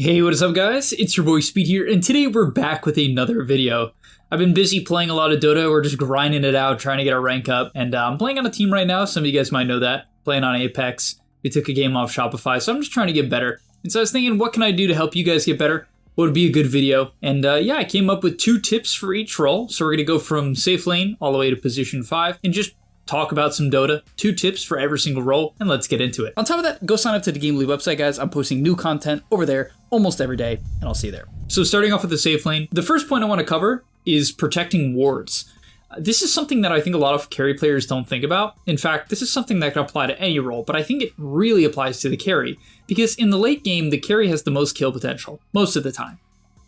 Hey, what is up guys? It's your boy Speed here, and today we're back with another video. I've been busy playing a lot of Dota. We're just grinding it out, trying to get our rank up, and I'm playing on a team right now. Some of you guys might know that. Playing on Apex. We took a game off Shopify, so I'm just trying to get better. And so I was thinking, what can I do to help you guys get better? What would be a good video? And yeah, I came up with 2 tips for each role. So we're gonna go from safe lane all the way to position 5, and just talk about some Dota, 2 tips for every single role, and let's get into it. On top of that, go sign up to the gameleap website, guys. I'm posting new content over there almost every day, and I'll see you there. So starting off with the safe lane, the first point I want to cover is protecting wards. This is something that I think a lot of carry players don't think about. In fact, this is something that can apply to any role, but I think it really applies to the carry, because in the late game, the carry has the most kill potential, most of the time,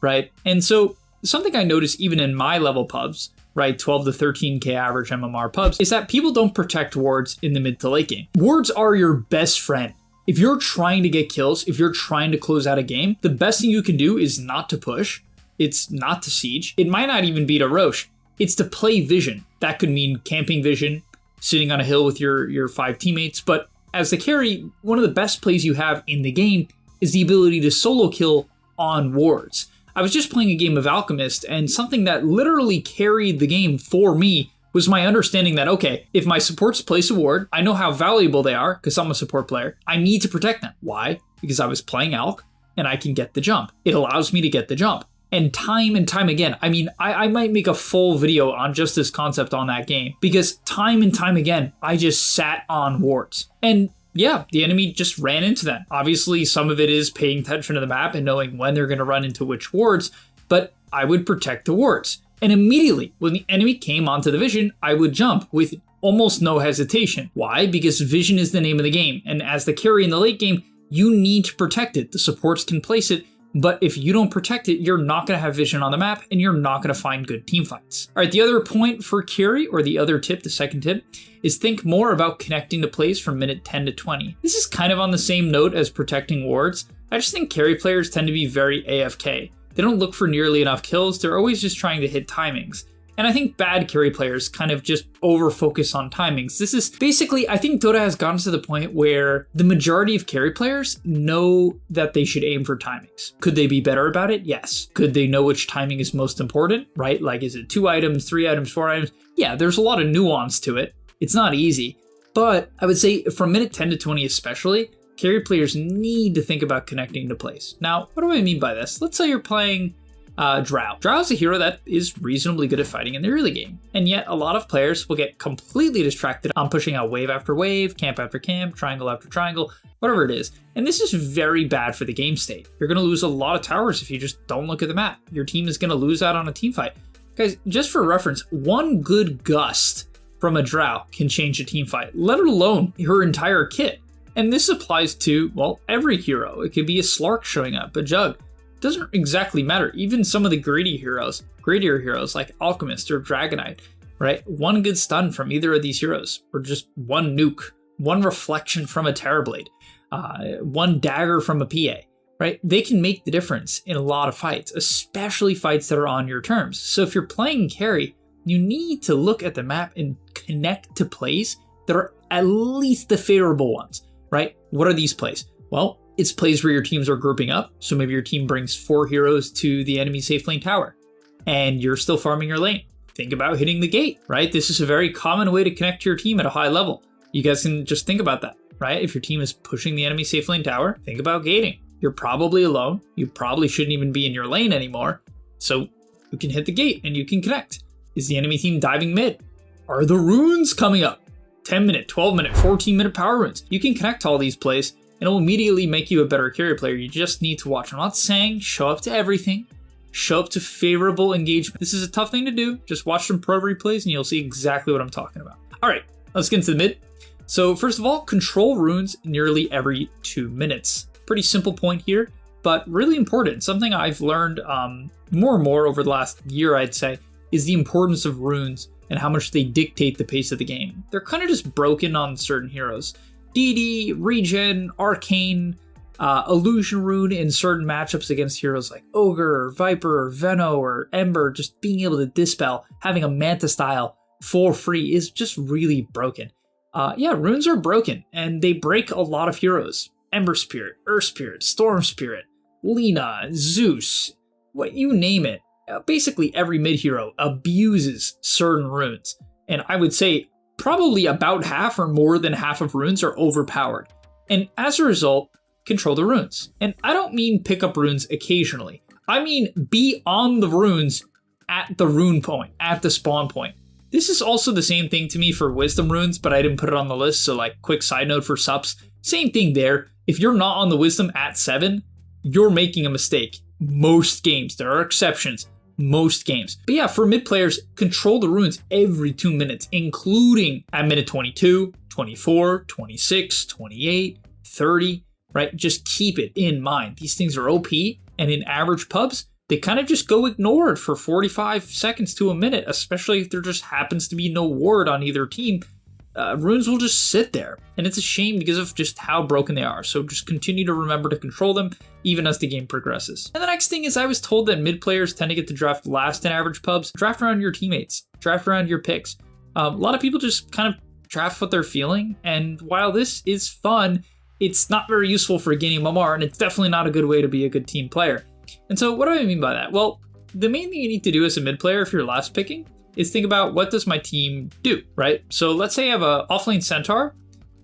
right? And so something I notice even in my level pubs, right, 12 to 13k average MMR pubs, is that people don't protect wards in the mid to late game. Wards are your best friend. If you're trying to get kills, if you're trying to close out a game, the best thing you can do is not to push. It's not to siege. It might not even be to Roche. It's to play vision. That could mean camping vision, sitting on a hill with your 5 teammates. But as the carry, one of the best plays you have in the game is the ability to solo kill on wards. I was just playing a game of Alchemist, and something that literally carried the game for me was my understanding that, okay, if my supports place a ward, I know how valuable they are because I'm a support player. I need to protect them. Why? Because I was playing Alch and I can get the jump. It allows me to get the jump. And time again, I mean, I might make a full video on just this concept on that game, because time and time again, I just sat on wards. And yeah, the enemy just ran into them. Obviously, some of it is paying attention to the map and knowing when they're going to run into which wards, but I would protect the wards. And immediately, when the enemy came onto the vision, I would jump with almost no hesitation. Why? Because vision is the name of the game, and as the carry in the late game, you need to protect it. The supports can place it, but if you don't protect it, you're not going to have vision on the map, and you're not going to find good team fights. All right, the other point for carry, or the other tip, the second tip, is think more about connecting to plays from minute 10 to 20. This is kind of on the same note as protecting wards. I just think carry players tend to be very AFK. They don't look for nearly enough kills. They're always just trying to hit timings. And I think bad carry players kind of just over-focus on timings. This is basically, I think Dota has gotten to the point where the majority of carry players know that they should aim for timings. Could they be better about it? Yes. Could they know which timing is most important, right? Like, is it 2 items, 3 items, 4 items? Yeah, there's a lot of nuance to it. It's not easy. But I would say from minute 10 to 20 especially, carry players need to think about connecting to plays. Now, what do I mean by this? Let's say you're playing Drow. Drow is a hero that is reasonably good at fighting in the early game, and yet a lot of players will get completely distracted on pushing out wave after wave, camp after camp, triangle after triangle, whatever it is. And this is very bad for the game state. You're going to lose a lot of towers if you just don't look at the map. Your team is going to lose out on a team fight. Guys, just for reference, one good gust from a Drow can change a team fight, let alone her entire kit. And this applies to, well, every hero. It could be a Slark showing up, a Jug. Doesn't exactly matter. Even some of the greedier heroes like Alchemist or Dragonite, right? One good stun from either of these heroes, or just one nuke, one reflection from a Terrorblade, one dagger from a PA, right? They can make the difference in a lot of fights, especially fights that are on your terms. So if you're playing carry, you need to look at the map and connect to plays that are at least the favorable ones, right? What are these plays? Well, it's plays where your teams are grouping up. So maybe your team brings 4 heroes to the enemy safe lane tower, and you're still farming your lane. Think about hitting the gate, right? This is a very common way to connect to your team at a high level. You guys can just think about that, right? If your team is pushing the enemy safe lane tower, think about gating. You're probably alone. You probably shouldn't even be in your lane anymore. So you can hit the gate and you can connect. Is the enemy team diving mid? Are the runes coming up? 10-minute, 12-minute, 14-minute power runes. You can connect to all these plays, and it will immediately make you a better carry player. You just need to watch. I'm not saying show up to everything. Show up to favorable engagement. This is a tough thing to do. Just watch some pro replays and you'll see exactly what I'm talking about. All right, let's get into the mid. So first of all, control runes nearly every 2 minutes. Pretty simple point here, but really important. Something I've learned more and more over the last year, I'd say, is the importance of runes and how much they dictate the pace of the game. They're kind of just broken on certain heroes. DD, Regen, Arcane, Illusion Rune in certain matchups against heroes like Ogre, or Viper, or Veno, or Ember, just being able to dispel, having a Manta style for free is just really broken. Yeah, runes are broken, and they break a lot of heroes. Ember Spirit, Earth Spirit, Storm Spirit, Lina, Zeus, what you name it. Basically every mid hero abuses certain runes. And I would say probably about half or more than half of runes are overpowered. And as a result, control the runes. And I don't mean pick up runes occasionally. I mean be on the runes at the rune point, at the spawn point. This is also the same thing to me for wisdom runes, but I didn't put it on the list, so like quick side note for subs. Same thing there. If you're not on the wisdom at 7, you're making a mistake. Most games, there are exceptions. Most games. But yeah, for mid players, control the runes every 2 minutes, including at minute 22, 24, 26, 28, 30, right? Just keep it in mind. These things are OP, and in average pubs, they kind of just go ignored for 45 seconds to a minute, especially if there just happens to be no ward on either team. Runes will just sit there, and it's a shame because of just how broken they are. So just continue to remember to control them even as the game progresses. And the next thing is I was told that mid players tend to get to draft last in average pubs. Draft around your teammates, draft around your picks. A lot of people just kind of draft what they're feeling, and while this is fun, it's not very useful for gaining MMR, and it's definitely not a good way to be a good team player. And so what do I mean by that? Well, the main thing you need to do as a mid player if you're last picking is think about what does my team do, right? So let's say I have a offlane centaur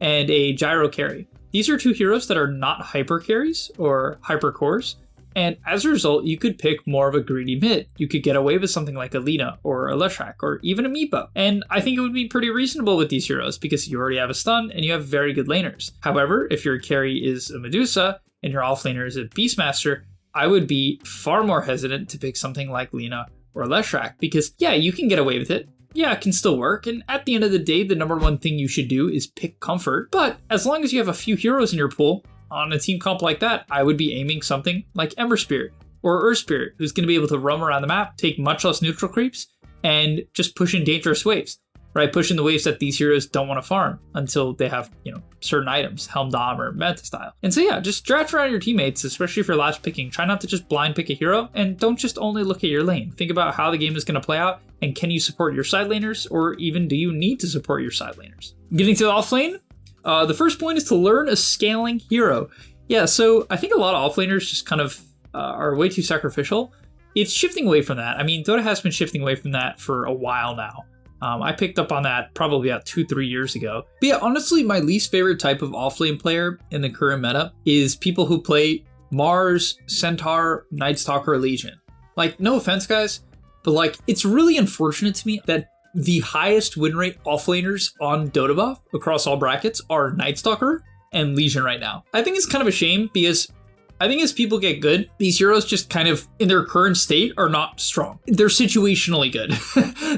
and a gyro carry. These are two heroes that are not hyper carries or hyper cores, and as a result, you could pick more of a greedy mid. You could get away with something like a Lina or a Leshrac or even a Meepo. And I think it would be pretty reasonable with these heroes because you already have a stun and you have very good laners. However, if your carry is a Medusa and your offlaner is a Beastmaster, I would be far more hesitant to pick something like Lina or Leshrac because yeah, you can get away with it. Yeah, it can still work. And at the end of the day, the number one thing you should do is pick comfort. But as long as you have a few heroes in your pool, on a team comp like that, I would be aiming something like Ember Spirit or Earth Spirit, who's going to be able to roam around the map, take much less neutral creeps, and just push in dangerous waves, right? Push in the waves that these heroes don't want to farm until they have, certain items, Helm Dom or Meta style. And so yeah, just draft around your teammates, especially if you're last picking. Try not to just blind pick a hero, and don't just only look at your lane. Think about how the game is going to play out, and can you support your side laners, or even do you need to support your side laners? Getting to the offlane, the first point is to learn a scaling hero. Yeah, so I think a lot of offlaners just kind of are way too sacrificial. It's shifting away from that. I mean, Dota has been shifting away from that for a while now. I picked up on that probably about 2-3 years ago. But yeah, honestly, my least favorite type of offlane player in the current meta is people who play Mars, Centaur, Night Stalker, Legion. Like, no offense, guys, but like, it's really unfortunate to me that the highest win rate offlaners on Dota buff across all brackets are Night Stalker and Legion right now. I think it's kind of a shame because I think as people get good, these heroes just kind of in their current state are not strong. They're situationally good.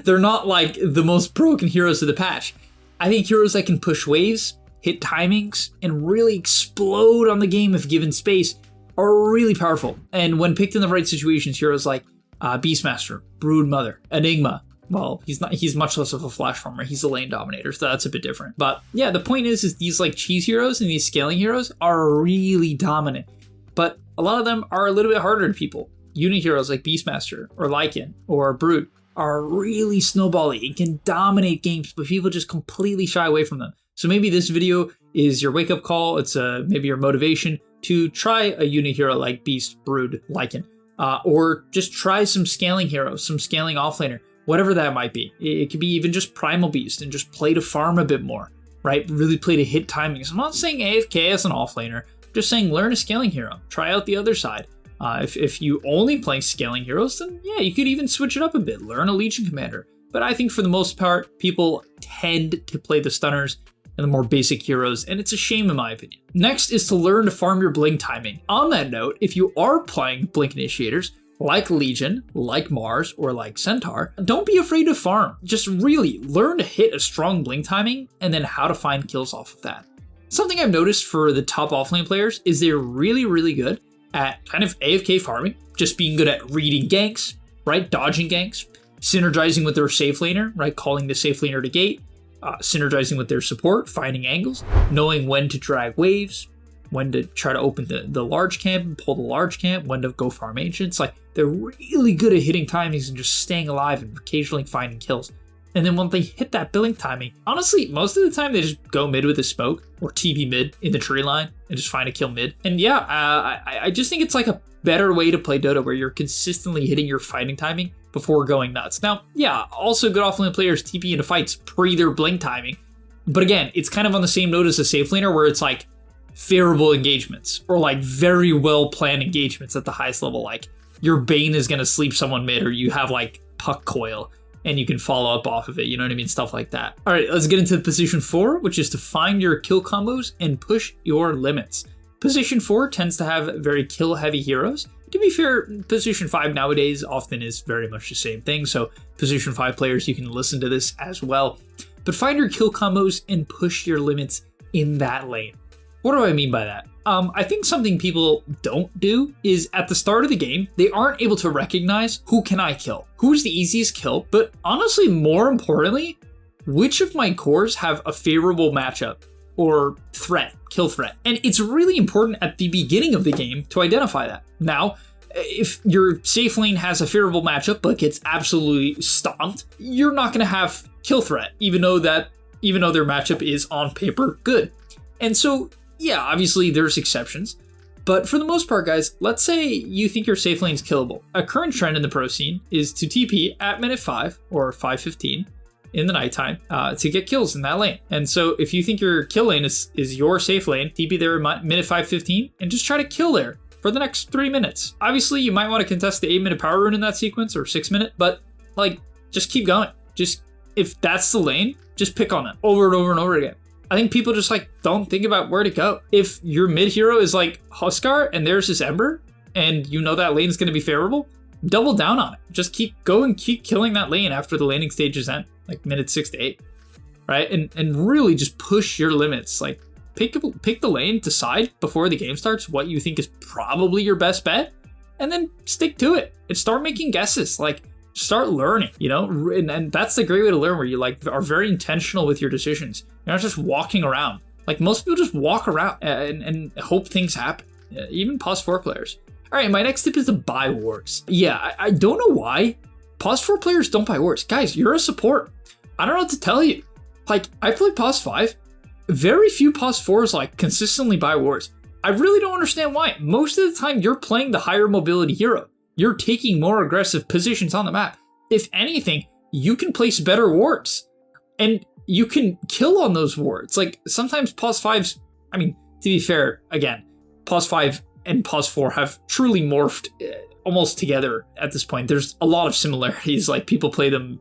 They're not like the most broken heroes of the patch. I think heroes that can push waves, hit timings, and really explode on the game if given space are really powerful. And when picked in the right situations, heroes like Beastmaster, Broodmother, Enigma, well, he's much less of a flash farmer. He's a lane dominator, so that's a bit different. But yeah, the point is these like cheese heroes and these scaling heroes are really dominant. But a lot of them are a little bit harder to people. Unit heroes like Beastmaster or Lycan or Brute are really snowbally and can dominate games, but people just completely shy away from them. So maybe this video is your wake-up call. It's maybe your motivation to try a unit hero like Beast, Brood, Lycan, or just try some scaling heroes, some scaling offlaner, whatever that might be. It could be even just Primal Beast and just play to farm a bit more, right? Really play to hit timings. I'm not saying AFK as an offlaner. Just saying learn a scaling hero. Try out the other side. If you only play scaling heroes, then yeah, you could even switch it up a bit. Learn a Legion Commander. But I think for the most part, people tend to play the stunners and the more basic heroes, and it's a shame in my opinion. Next is to learn to farm your blink timing. On that note, if you are playing blink initiators, like Legion, like Mars, or like Centaur, don't be afraid to farm. Just really learn to hit a strong blink timing and then how to find kills off of that. Something I've noticed for the top offlane players is they're really, really good at kind of AFK farming, just being good at reading ganks, right? Dodging ganks, synergizing with their safe laner, right? Calling the safe laner to gate, synergizing with their support, finding angles, knowing when to drag waves, when to try to open the large camp and pull the large camp, when to go farm ancients. Like, they're really good at hitting timings and just staying alive and occasionally finding kills. And then when they hit that blink timing, honestly, most of the time they just go mid with a smoke or TP mid in the tree line and just find a kill mid. And yeah, I just think it's like a better way to play Dota where you're consistently hitting your fighting timing before going nuts. Now, yeah, also good offlane players TP into fights pre their blink timing. But again, it's kind of on the same note as a safe laner where it's like favorable engagements or like very well planned engagements at the highest level. Like your Bane is going to sleep someone mid, or you have like Puck Coil and you can follow up off of it. You know what I mean? Stuff like that. All right, let's get into position 4, which is to find your kill combos and push your limits. Position 4 tends to have very kill heavy heroes. To be fair, position 5 nowadays often is very much the same thing. So position 5 players, you can listen to this as well. But find your kill combos and push your limits in that lane. What do I mean by that? I think something people don't do is at the start of the game, they aren't able to recognize who can I kill? Who's the easiest kill? But honestly, more importantly, which of my cores have a favorable matchup or threat, kill threat? And it's really important at the beginning of the game to identify that. Now, if your safe lane has a favorable matchup but gets absolutely stomped, you're not going to have kill threat, even though their matchup is on paper good. And so, yeah, obviously there's exceptions, but for the most part, guys, let's say you think your safe lane's killable. A current trend in the pro scene is to TP at minute 5 or 5:15 in the nighttime to get kills in that lane. And so if you think your kill lane is your safe lane, TP there at minute 5:15 and just try to kill there for the next 3 minutes. Obviously, you might want to contest the 8-minute power rune in that sequence or 6-minute, but like, just keep going. Just, if that's the lane, just pick on it over and over and over again. I think people just like don't think about where to go. If your mid hero is like Huskar and there's this Ember and you know that lane is going to be favorable, double down on it. Just keep killing that lane after the laning stages end, like minute 6 to 8, right? And really just push your limits. Like pick the lane, decide before the game starts what you think is probably your best bet, and then stick to it and start making guesses. Like start learning, you know, and that's the great way to learn, where you like are very intentional with your decisions. You're not just walking around. Like most people just walk around and hope things happen, even +4 players. All right, my next tip is to buy wards. Yeah, I don't know why +4 players don't buy wards. Guys, you're a support. I don't know what to tell you. Like I play +5. Very few +4s like consistently buy wards. I really don't understand why. Most of the time you're playing the higher mobility hero. You're taking more aggressive positions on the map. If anything, you can place better wards and you can kill on those wards. Like sometimes +5s, I mean, to be fair, again, +5 and +4 have truly morphed almost together at this point. There's a lot of similarities. Like people play them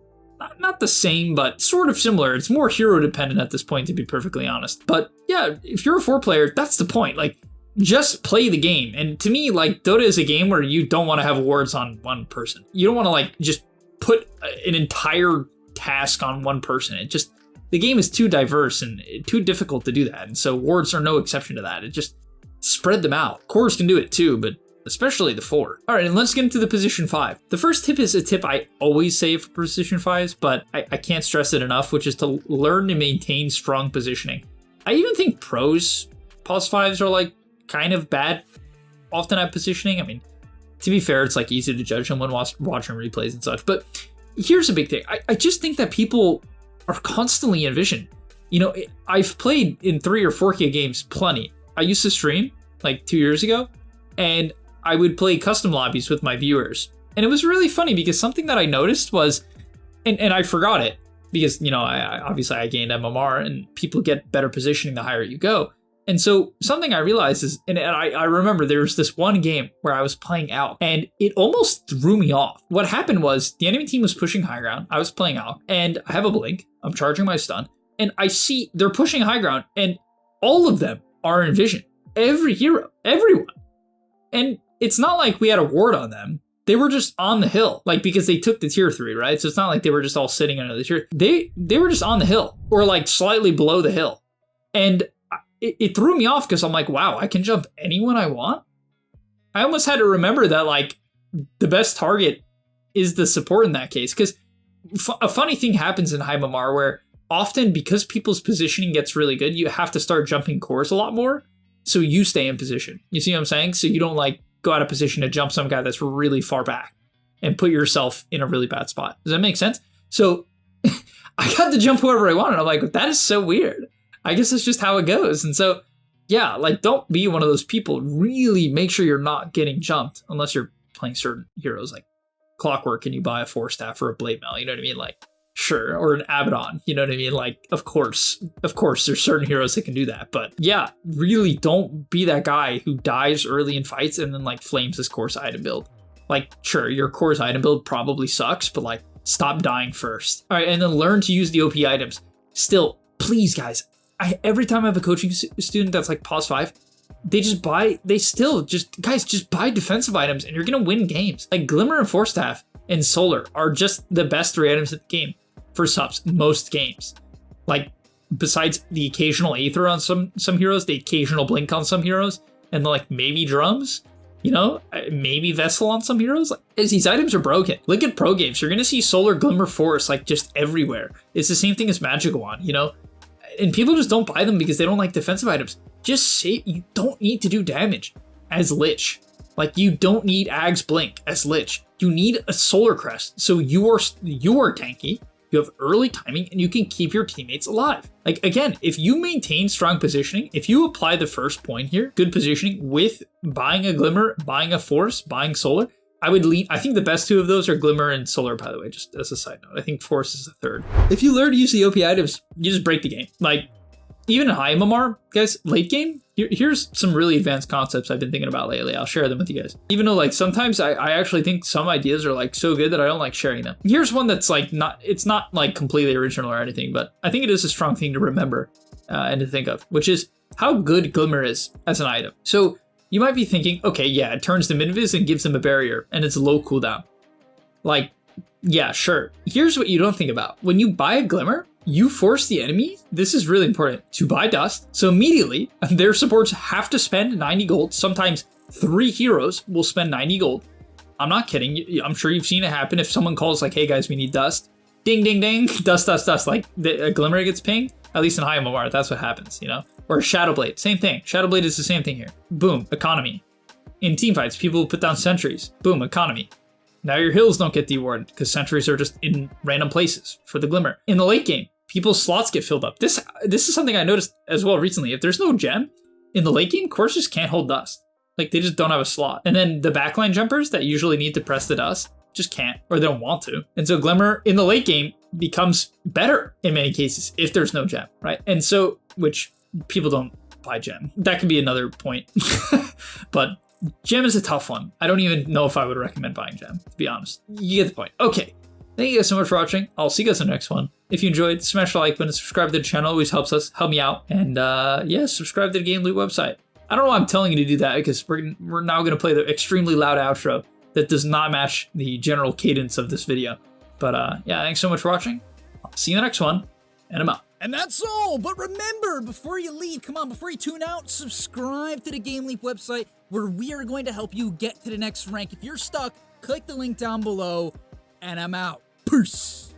not the same, but sort of similar. It's more hero dependent at this point, to be perfectly honest. But yeah, if you're a 4 player, that's the point. Like just play the game. And to me, like Dota is a game where you don't want to have wards on one person. You don't want to like just put an entire task on one person. The game is too diverse and too difficult to do that. And so wards are no exception to that. It just spread them out. Cores can do it too, but especially the 4. All right, and let's get into the position 5. The first tip is a tip I always say for position 5s, but I can't stress it enough, which is to learn to maintain strong positioning. I even think pros +5s are like kind of bad often at positioning. I mean, to be fair, it's like easy to judge them when watching replays and such. But here's a big thing. I just think that people are constantly in vision. You know, I've played in 3 or 4K games plenty. I used to stream like 2 years ago, and I would play custom lobbies with my viewers. And it was really funny because something that I noticed was, and I forgot it because, you know, I gained MMR and people get better positioning the higher you go. And so something I realized is, and I remember there was this one game where I was playing ALK and it almost threw me off. What happened was the enemy team was pushing high ground. I was playing ALK and I have a blink. I'm charging my stun and I see they're pushing high ground and all of them are in vision. Every hero, everyone. And it's not like we had a ward on them. They were just on the hill, like because they took the tier 3, right? So it's not like they were just all sitting under the tier. They were just on the hill or like slightly below the hill. And it threw me off because I'm like, wow, I can jump anyone I want. I almost had to remember that like the best target is the support in that case. Because a funny thing happens in high MMR where often because people's positioning gets really good, you have to start jumping cores a lot more. So you stay in position. You see what I'm saying? So you don't like go out of position to jump some guy that's really far back and put yourself in a really bad spot. Does that make sense? So I got to jump whoever I wanted. I'm like, that is so weird. I guess that's just how it goes. And so, yeah, like, don't be one of those people. Really make sure you're not getting jumped unless you're playing certain heroes like Clockwork and you buy a 4-staff or a Blade Mail. You know what I mean? Like, sure. Or an Abaddon. You know what I mean? Like, of course, there's certain heroes that can do that. But yeah, really don't be that guy who dies early in fights and then like flames his course item build. Like, sure, your course item build probably sucks, but like, stop dying first. All right, and then learn to use the OP items. Still, please, guys, every time I have a coaching student that's like pos 5, just buy defensive items and you're gonna win games. Like Glimmer and 4-staff and Solar are just the best 3 items in the game for subs most games. Like, besides the occasional Aether on some heroes, the occasional Blink on some heroes, and like maybe Drums, you know, maybe Vessel on some heroes. Like, these items are broken. Look at pro games. You're gonna see Solar, Glimmer, Force like just everywhere. It's the same thing as Magical Wand, you know? And people just don't buy them because they don't like defensive items. Just say you don't need to do damage as Lich. Like, you don't need Ag's Blink as Lich. You need a Solar Crest. So you are tanky, you have early timing, and you can keep your teammates alive. Like, again, if you maintain strong positioning, if you apply the first point here, good positioning with buying a Glimmer, buying a Force, buying Solar, I would lean. I think the best 2 of those are Glimmer and Solar, by the way, just as a side note. I think Force is the 3rd. If you learn to use the OP items, you just break the game. Like, even in high MMR, guys, late game, here's some really advanced concepts I've been thinking about lately. I'll share them with you guys. Even though like sometimes I actually think some ideas are like so good that I don't like sharing them. Here's one that's like it's not like completely original or anything, but I think it is a strong thing to remember and to think of, which is how good Glimmer is as an item. So you might be thinking, okay, yeah, it turns them invis and gives them a barrier and it's low cooldown. Like, yeah, sure. Here's what you don't think about. When you buy a Glimmer, you force the enemy, this is really important, to buy dust. So immediately, their supports have to spend 90 gold. Sometimes 3 heroes will spend 90 gold. I'm not kidding. I'm sure you've seen it happen. If someone calls like, hey guys, we need dust. Ding, ding, ding. Dust, dust, dust. Like a Glimmer gets pinged. At least in high MMR, that's what happens, you know? Or Shadowblade, same thing. Shadowblade is the same thing here. Boom, economy. In teamfights, people put down sentries. Boom, economy. Now your hills don't get dewarded because sentries are just in random places for the Glimmer. In the late game, people's slots get filled up. This is something I noticed as well recently. If there's no gem in the late game, courses can't hold dust. Like, they just don't have a slot. And then the backline jumpers that usually need to press the dust just can't, or they don't want to. And so Glimmer in the late game becomes better in many cases if there's no gem, right? And so, which people don't buy gem. That could be another point. But gem is a tough one. I don't even know if I would recommend buying gem, to be honest. You get the point. Okay. Thank you guys so much for watching. I'll see you guys in the next one. If you enjoyed, smash the like button, subscribe to the channel. Always helps us, help me out. And yeah, subscribe to the Game Loop website. I don't know why I'm telling you to do that because we're now going to play the extremely loud outro that does not match the general cadence of this video. But yeah, thanks so much for watching. I'll see you in the next one, and I'm out. And that's all, but remember, before you leave, come on, before you tune out, subscribe to the Game Leap website where we are going to help you get to the next rank. If you're stuck, click the link down below, and I'm out. Peace.